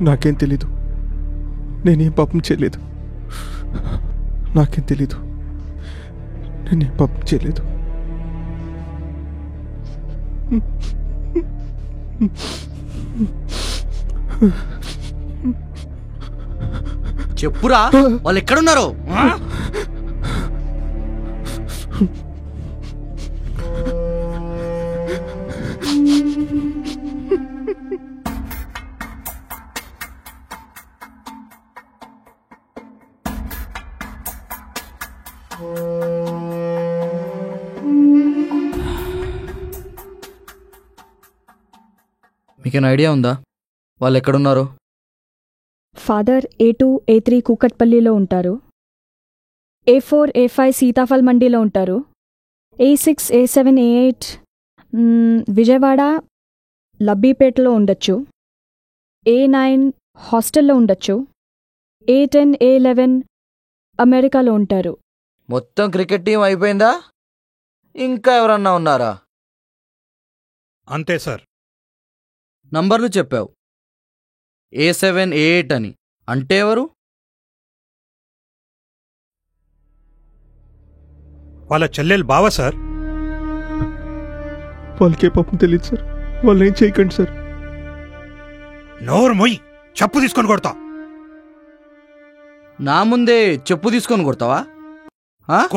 నాకేం తెలీదు, నేనేం పాపం చేయలేదు. నాకేం తెలీదు, నేనేం పాపం చేయలేదు. చెప్పురా, వాళ్ళు ఎక్కడున్నారు? మీకేం ఐడియా ఉందా వాళ్ళు ఎక్కడున్నారో? ఫాదర్ A2, A3 కూకట్పల్లిలో ఉంటారు. A4, A5 సీతాఫల్ మండీలో ఉంటారు. A6, A7, A8 విజయవాడ లబ్బీపేటలో ఉండొచ్చు. A9 హాస్టల్లో ఉండొచ్చు. A10, A11 అమెరికాలో ఉంటారు. మొత్తం క్రికెట్ టీం అయిపోయిందా? ఇంకా ఎవరన్నా ఉన్నారా? అంతే సార్. నంబర్లు చెప్పావు, A7, A8 అని. అంటే ఎవరు? వాళ్ళ చెల్లెలు బావ సార్. వాళ్ళకే పాపం తెలియదు సార్, వాళ్ళు ఏం చేయకండి సార్. నోరు మొయ్యి, చెప్పు తీసుకొని కొడతా. నా ముందే చెప్పు తీసుకొని కొడతావా?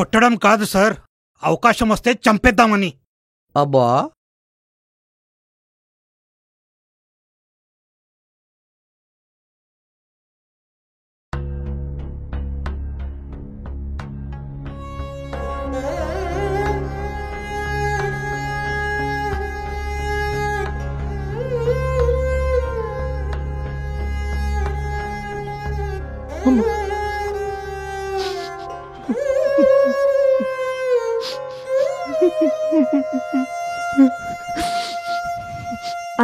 కొట్టడం కాదు సార్, అవకాశం వస్తే చంపేద్దామని. అబ్బా,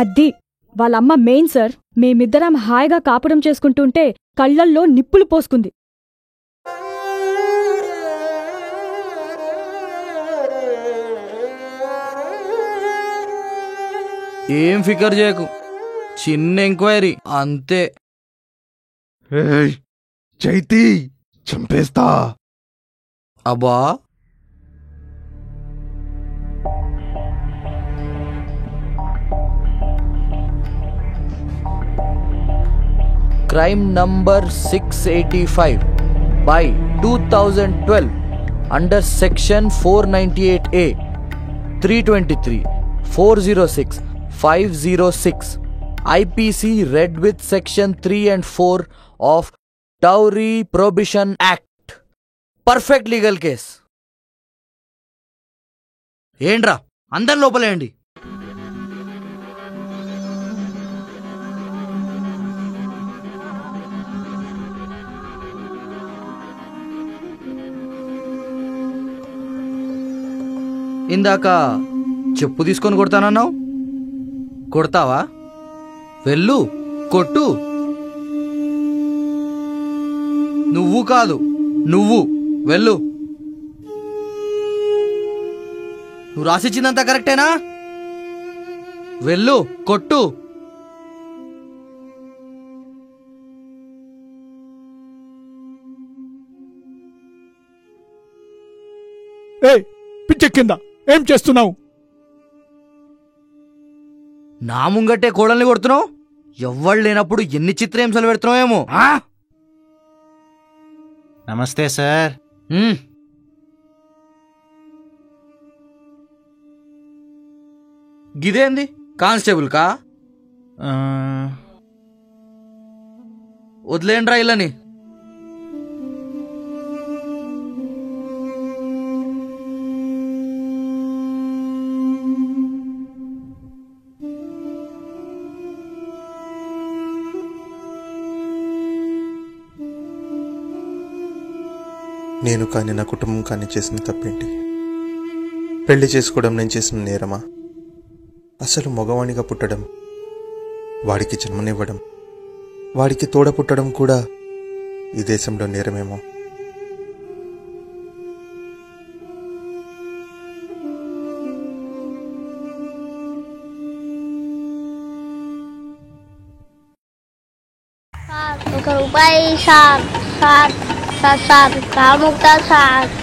అద్ది వాళ్ళమ్మ మెయిన్ సార్. మేమిద్దరం హాయిగా కాపురం చేసుకుంటుంటే కళ్ళల్లో నిప్పులు పోసుకుంది. ఏం ఫికర్ చేయకు, చిన్న ఎంక్వైరీ అంతే. చైతి చంపేస్తా. అబ్బా, crime number 685 by 2012 under section 498A 323 406 506 IPC read with section 3 and 4 of Dowry Prohibition Act. Perfect legal case. ఏంట్రా అందరి లోపలేండి. ఇందాక చెప్పు తీసుకొని కొడతానన్నావు, కొడతావా? వెళ్ళు, కొట్టు. నువ్వు కాదు, నువ్వు వెళ్ళు. నువ్వు రాసిచ్చిందంతా కరెక్టేనా? వెళ్ళు, కొట్టు. పిచ్చెక్కిందా? ఏం చేస్తున్నావు? నా ముంగట్టే కోడల్ని కొడుతున్నావు. ఎవ్వడు లేనప్పుడు ఎన్ని చిత్రహింసలు పెడుతున్నావేమో. నమస్తే సార్. గిదేంది కానిస్టేబుల్ కా? వదిలేండ్రా ఇళ్ళని. నేను కానీ నా కుటుంబం కానీ చేసిన తప్పేంటి? పెళ్లి చేసుకోవడం నేను చేసిన నేరమా? అసలు మగవాణిగా పుట్టడం, వాడికి జన్మనివ్వడం, వాడికి తోడ పుట్టడం కూడా ఈ దేశంలో నేరమేమో. 1 रुपये 7 7 7 7 6 मुक्ता 7